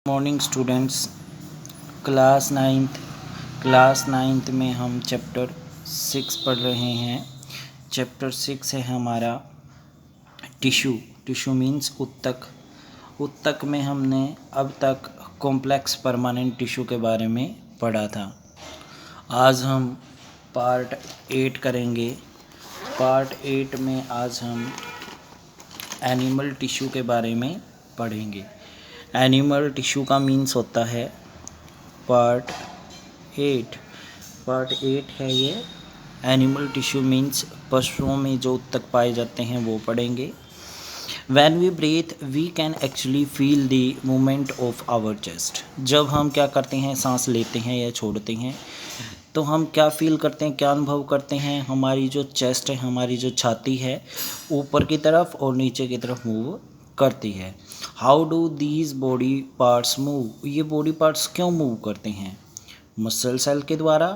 Morning students. Class ninth में हम chapter 6 पढ़ रहे हैं। चैप्टर 6 है हमारा टिश्यू मीन्स उत्तक में हमने अब तक कॉम्प्लेक्स परमानेंट टिश्यू के बारे में पढ़ा था। आज हम पार्ट 8 करेंगे। पार्ट 8 में आज हम एनिमल टिश्यू के बारे में पढ़ेंगे। एनिमल टिश्यू का मीन्स होता है पार्ट 8 है ये। एनिमल टिश्यू मीन्स पशुओं में जो उत्तक पाए जाते हैं वो पढ़ेंगे। When we breathe, we can actually feel the movement of our chest। जब हम क्या करते हैं, सांस लेते हैं या छोड़ते हैं, तो हम क्या फील करते हैं, क्या अनुभव करते हैं। हमारी जो चेस्ट है, हमारी जो छाती है, ऊपर की तरफ और नीचे की तरफ मूव करती है। How do these body parts move. ये बॉडी पार्ट्स क्यों मूव करते हैं? मसल सेल के द्वारा।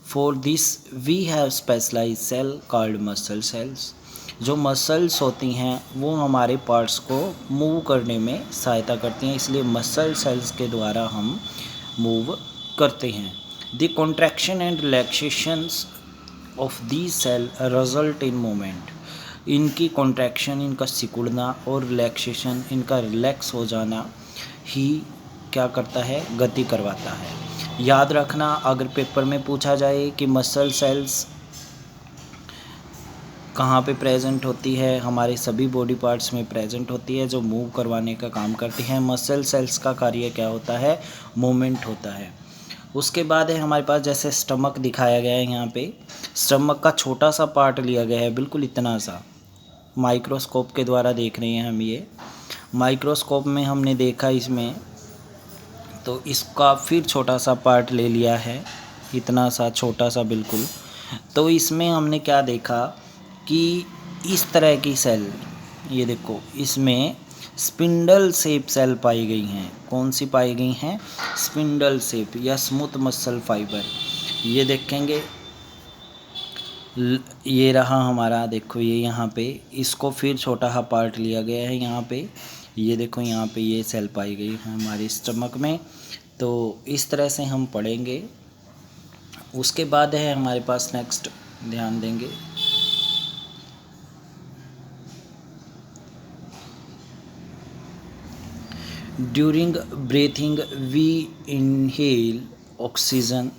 For this we have specialise cell called muscle cells. जो मसल्स होती हैं वो हमारे पार्ट्स को मूव करने में सहायता करती हैं, इसलिए मसल सेल्स के द्वारा हम मूव करते हैं। The contraction and relaxations of the cell result in movement. इनकी कॉन्ट्रैक्शन, इनका सिकुड़ना और रिलैक्सेशन, इनका रिलैक्स हो जाना ही क्या करता है, गति करवाता है। याद रखना, अगर पेपर में पूछा जाए कि मसल सेल्स कहाँ पे प्रेजेंट होती है, हमारे सभी बॉडी पार्ट्स में प्रेजेंट होती है, जो मूव करवाने का काम करती हैं। मसल सेल्स का कार्य क्या होता है, मूवमेंट होता है। उसके बाद है हमारे पास जैसे स्टमक दिखाया गया है, यहाँ पे स्टमक का छोटा सा पार्ट लिया गया है, बिल्कुल इतना सा। माइक्रोस्कोप के द्वारा देख रहे हैं हम ये। माइक्रोस्कोप में हमने देखा इसमें, तो इसका फिर छोटा सा पार्ट ले लिया है, इतना सा छोटा सा बिल्कुल। तो इसमें हमने क्या देखा कि इस तरह की सेल, ये देखो, इसमें स्पिंडल शेप सेल पाई गई हैं। कौन सी पाई गई हैं? स्पिंडल शेप या स्मूथ मसल फाइबर। ये देखेंगे, ये रहा हमारा, देखो ये यहाँ पे, इसको फिर छोटा सा पार्ट लिया गया है यहाँ पे। ये देखो यहाँ पे ये सेल पाई गई है हमारे स्टमक में। तो इस तरह से हम पढ़ेंगे। उसके बाद है हमारे पास नेक्स्ट, ध्यान देंगे, during breathing we inhale oxygen.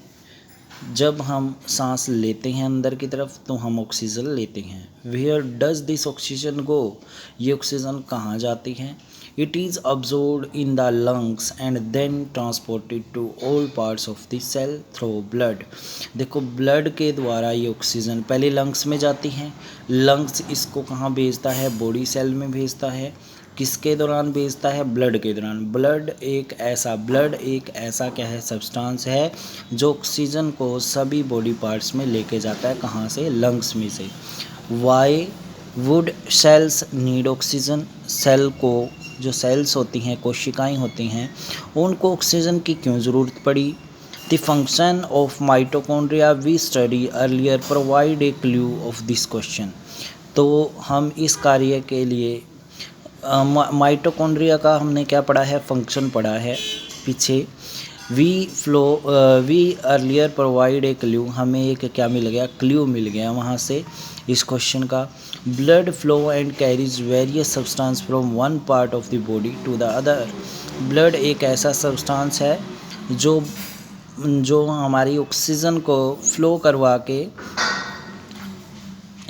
जब हम सांस लेते हैं अंदर की तरफ तो हम ऑक्सीजन लेते हैं। Where does this oxygen go. ये ऑक्सीजन कहाँ जाती है? It is absorbed in the lungs and then transported to all parts of the cell through blood. देखो, ब्लड के द्वारा ये ऑक्सीजन पहले लंग्स में जाती है। लंग्स इसको कहाँ भेजता है? बॉडी सेल में भेजता है। किसके दौरान भेजता है? ब्लड के दौरान। ब्लड एक ऐसा क्या है, सब्सटेंस है जो ऑक्सीजन को सभी बॉडी पार्ट्स में लेके जाता है। कहाँ से? लंग्स में से। Why would cells need oxygen. Cell को, जो सेल्स होती हैं, कोशिकाएं होती हैं, उनको ऑक्सीजन की क्यों ज़रूरत पड़ी? The function of mitochondria we study earlier provide a clue of this question. तो हम इस कार्य के लिए माइटोकॉन्ड्रिया का हमने क्या पढ़ा है, फंक्शन पढ़ा है पीछे। We earlier provide a clue, हमें एक क्या मिल गया, क्लू मिल गया वहाँ से इस क्वेश्चन का। Blood flow and carries various substance from one part of the body to the other. Blood एक ऐसा सब्सटेंस है जो हमारी ऑक्सीजन को फ्लो करवा के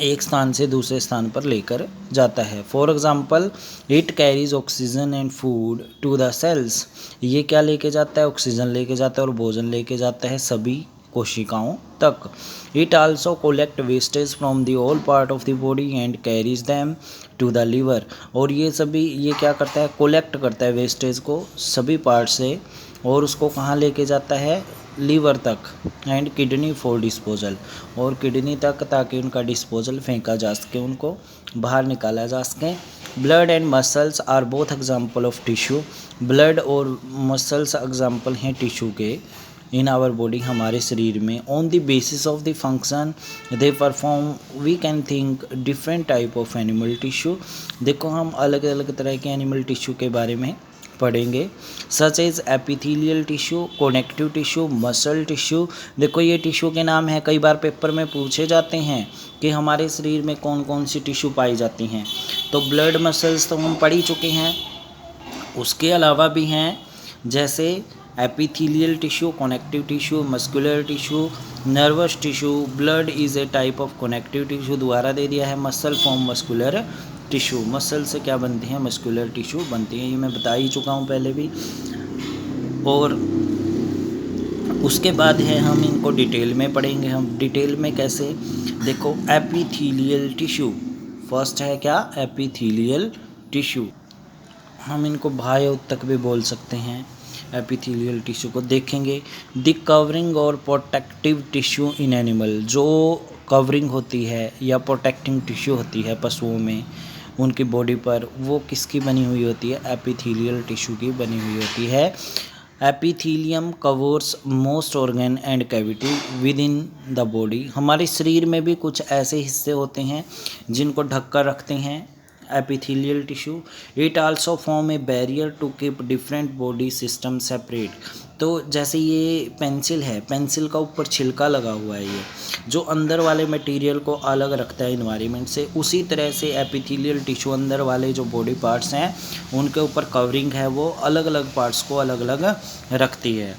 एक स्थान से दूसरे स्थान पर लेकर जाता है। For example, it carries oxygen and food to the cells. ये क्या लेके जाता है? ऑक्सीजन लेके जाता है और भोजन लेके जाता है सभी कोशिकाओं तक। It also collect wastage from the all part of the body and carries them to the liver. और ये क्या करता है? कोलेक्ट करता है वेस्टेज को सभी पार्ट से और उसको कहाँ लेके जाता है? लीवर तक। एंड किडनी फॉर डिस्पोजल, और किडनी तक, ताकि उनका डिस्पोजल फेंका जा सके, उनको बाहर निकाला जा सके। Blood and muscles are both example of tissue. Blood और मसल्स एग्जाम्पल हैं टिश्यू के इन आवर बॉडी, हमारे शरीर में। On the basis of the function they perform we can think different type of animal tissue. देखो, हम अलग अलग तरह के एनिमल टिश्यू के बारे में पढ़ेंगे, such as epithelial tissue, connective tissue, muscle tissue. देखो ये टिश्यू के नाम है, कई बार पेपर में पूछे जाते हैं कि हमारे शरीर में कौन कौन सी टिश्यू पाई जाती हैं। तो ब्लड मसल्स तो हम पढ़ ही चुके हैं, उसके अलावा भी हैं जैसे epithelial tissue, connective tissue, muscular tissue, nervous tissue. Blood is a type of connective tissue, दोबारा दे दिया है। Muscle form muscular tissue, muscle से क्या बनती हैं, मस्कुलर टिश्यू बनती हैं, ये मैं बता ही चुका हूँ पहले भी। और उसके बाद है हम इनको डिटेल में पढ़ेंगे। हम डिटेल में कैसे, देखो एपिथेलियल टिश्यू फर्स्ट है क्या, एपिथेलियल टिश्यू, हम इनको बाह्य तक भी बोल सकते हैं। एपिथेलियल टिश्यू को देखेंगे, द कवरिंग और प्रोटेक्टिव टिश्यू इन एनिमल, जो कवरिंग होती है या प्रोटेक्टिंग टिश्यू होती है पशुओं में उनकी बॉडी पर, वो किसकी बनी हुई होती है, एपिथेलियल टिश्यू की बनी हुई होती है। Epithelium covers most organ and cavity with in the body, हमारे शरीर में भी कुछ ऐसे हिस्से होते हैं जिनको ढक कर रखते हैं epithelial tissue. It also form a barrier to keep different body system separate. तो जैसे ये पेंसिल है, पेंसिल का ऊपर छिलका लगा हुआ है, ये जो अंदर वाले मटेरियल को अलग रखता है इन्वायरमेंट से, उसी तरह से एपिथेलियल टिश्यू अंदर वाले जो बॉडी पार्ट्स हैं उनके ऊपर कवरिंग है, वो अलग अलग पार्ट्स को अलग अलग रखती है।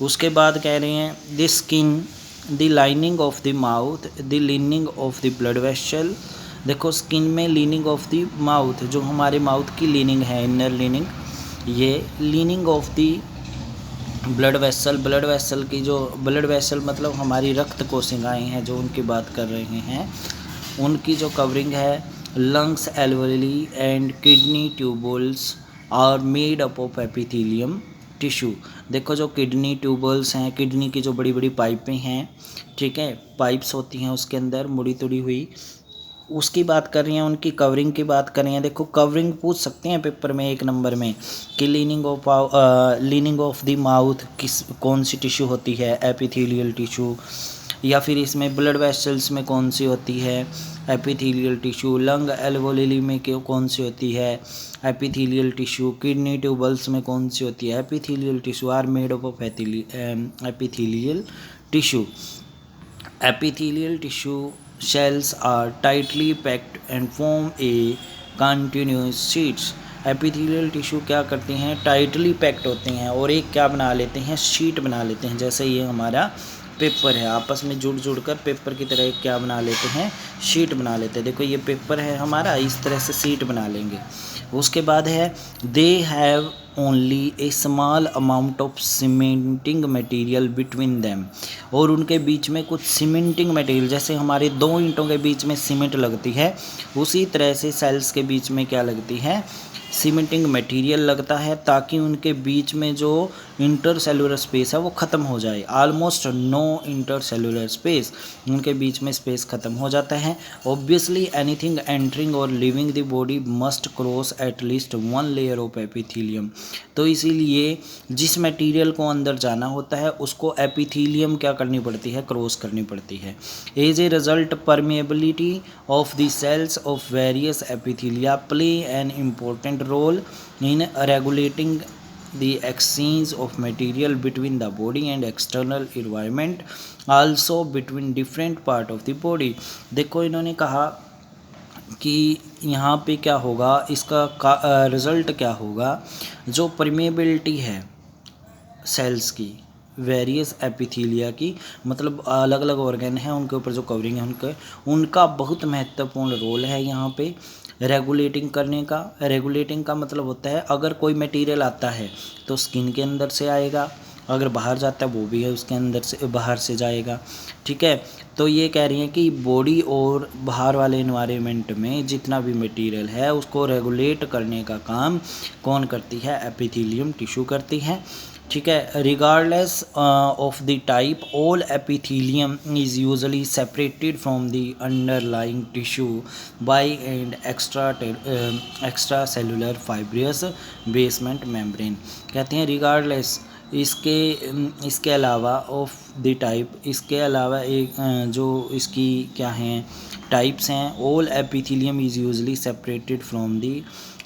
उसके बाद कह रहे हैं the skin, the lining of the mouth, the leaning of the blood vessel. देखो स्किन में लीनिंग ऑफ द माउथ, जो हमारे माउथ की लीनिंग है, इनर लीनिंग, ये leaning of the blood vessel, blood vessel की जो, ब्लड वेसल मतलब हमारी रक्त कोशिकाएं हैं जो उनकी बात कर रहे हैं, उनकी जो कवरिंग है। Lungs, alveoli and kidney tubules are made up of epithelium tissue. देखो जो किडनी ट्यूबल्स हैं, किडनी की जो बड़ी बड़ी पाइपें हैं, ठीक है, पाइप्स होती हैं उसके अंदर मुड़ी तुड़ी हुई, उसकी बात कर रही हैं, उनकी कवरिंग की बात कर रही हैं। देखो कवरिंग पूछ सकते हैं पेपर में एक नंबर में कि लीनिंग ऑफ द माउथ किस, कौन सी टिश्यू होती है, एपिथेलियल टिश्यू, या फिर इसमें ब्लड वेसल्स में कौन सी होती है, एपिथेलियल टिश्यू। लंग एल्वोली में कौन सी होती है, एपिथेलियल टिश्यू। किडनी ट्यूबल्स में कौन सी होती है, epithelial tissue. Are made up of epithelial tissue. Epithelial tissue cells are tightly packed and form a continuous sheets। Epithelial tissue क्या करते हैं, टाइटली पैक्ड होते हैं और एक क्या बना लेते हैं, शीट बना लेते हैं। जैसे ये हमारा पेपर है, आपस में जुड़ कर पेपर की तरह एक क्या बना लेते हैं, शीट बना लेते हैं। देखो ये पेपर है हमारा, इस तरह से शीट बना लेंगे। उसके बाद है they have only A small amount of cementing material between them, और उनके बीच में कुछ सीमेंटिंग मटेरियल, जैसे हमारे दो ईंटों के बीच में सीमेंट लगती है, उसी तरह से सेल्स के बीच में क्या लगती है, सीमेंटिंग मटेरियल लगता है, ताकि उनके बीच में जो इंटरसेलुलर स्पेस है वो ख़त्म हो जाए। ऑलमोस्ट नो इंटरसेलुलर स्पेस, उनके बीच में स्पेस ख़त्म हो जाता है। ऑब्वियसली एनीथिंग एंटरिंग और living the body must cross at least one layer of epithelium. तो इसीलिए जिस मटेरियल को अंदर जाना होता है उसको एपिथेलियम क्या करनी पड़ती है, क्रॉस करनी पड़ती है। As a result permeability of the cells of various epithelia play an important role in regulating the exchange of material between the body and external environment, also between different part of the body। देखो इन्होंने कहा कि यहाँ पे क्या होगा, इसका result क्या होगा, जो परमेबिलिटी है सेल्स की, वेरियस एपिथेलिया की, मतलब अलग अलग ऑर्गन हैं उनके ऊपर जो कवरिंग है उनका बहुत महत्वपूर्ण रोल है यहाँ पे रेगुलेटिंग करने का। रेगुलेटिंग का मतलब होता है अगर कोई मटेरियल आता है तो स्किन के अंदर से आएगा, अगर बाहर जाता है वो भी है उसके अंदर से, बाहर से जाएगा, ठीक है। तो ये कह रही हैं कि बॉडी और बाहर वाले इन्वायरमेंट में जितना भी मटेरियल है उसको रेगुलेट करने का काम कौन करती है, एपिथेलियम टिश्यू करती है, ठीक है। Regardless of the type all epithelium is usually separated from the underlying tissue bye and extra cellular फाइब्रियस basement membrane. कहते हैं रिगार्डलेस, इसके अलावा ऑफ द टाइप, इसके अलावा एक जो इसकी क्या हैं टाइप्स हैं, all epithelium is usually separated from the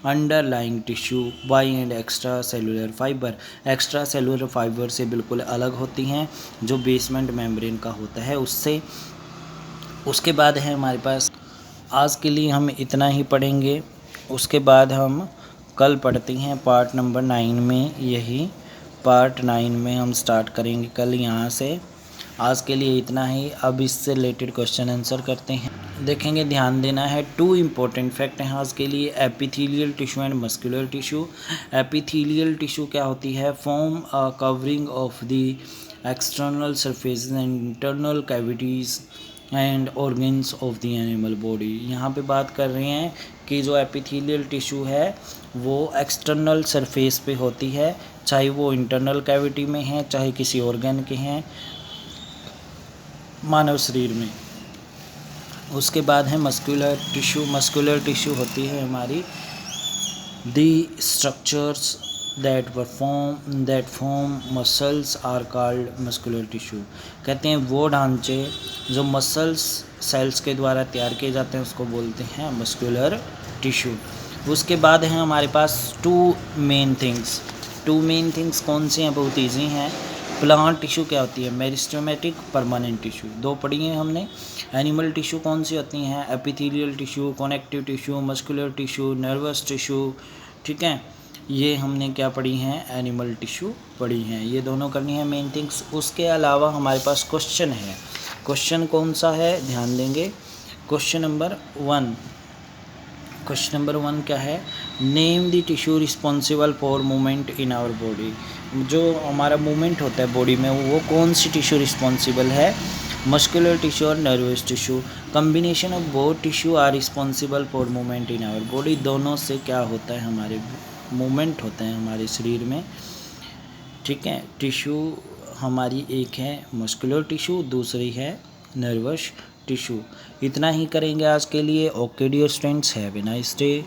underlying tissue by and extra cellular fibre, extra cellular fibre से बिल्कुल अलग होती हैं जो बेसमेंट मेम्ब्रेन का होता है उससे। उसके बाद है हमारे पास, आज के लिए हम इतना ही पढ़ेंगे, उसके बाद हम कल पढ़ते हैं पार्ट नंबर 9 में, यही पार्ट 9 में हम स्टार्ट करेंगे कल यहाँ से। आज के लिए इतना ही। अब इससे रिलेटेड क्वेश्चन आंसर करते हैं, देखेंगे। ध्यान देना है, 2 इम्पोर्टेंट फैक्ट हैं आज के लिए, epithelial tissue and muscular tissue. Epithelial tissue क्या होती है? Form a covering of the external surface and internal cavities and organs of the animal body. यहाँ पे बात कर रहे हैं कि जो एपिथेलियल टिश्यू है वो एक्सटर्नल सरफेस पे होती है, चाहे वो इंटरनल कैविटी में है चाहे किसी ऑर्गन के हैं मानव शरीर में। उसके बाद है मस्कुलर टिश्यू। मस्कुलर टिश्यू होती है हमारी the structures that form muscles are called muscular tissue. कहते हैं वो ढांचे जो मसल्स सेल्स के द्वारा तैयार किए जाते हैं उसको बोलते हैं मस्कुलर टिश्यू। उसके बाद है हमारे पास टू मेन थिंग्स कौन सी हैं? बहुत ईजी हैं। प्लांट टिश्यू क्या होती है? मेरिस्टेमेटिक, परमानेंट टिश्यू, 2 पढ़ी हैं हमने। एनिमल टिश्यू कौन सी होती हैं? Epithelial tissue, connective tissue, muscular tissue, nervous tissue, ठीक है। ये हमने क्या पढ़ी हैं? एनिमल टिश्यू पढ़ी हैं। ये दोनों करनी है मेन थिंग्स। उसके अलावा हमारे पास क्वेश्चन है। क्वेश्चन कौन सा है? ध्यान देंगे। क्वेश्चन नंबर 1 क्या है? Name the tissue responsible for movement in our body. जो हमारा मूवमेंट होता है बॉडी में वो कौन सी टिश्यू रिस्पॉन्सिबल है? मस्कुलर टिश्यू और nervous tissue. Combination of both tissue are responsible for movement in our body. दोनों से क्या होता है? हमारे मूवमेंट होते हैं हमारे शरीर में, ठीक है। टिश्यू हमारी एक है मस्कुलर टिश्यू, दूसरी है नर्वस टिश्यू। इतना ही करेंगे आज के लिए। Okay dear students, have a nice day.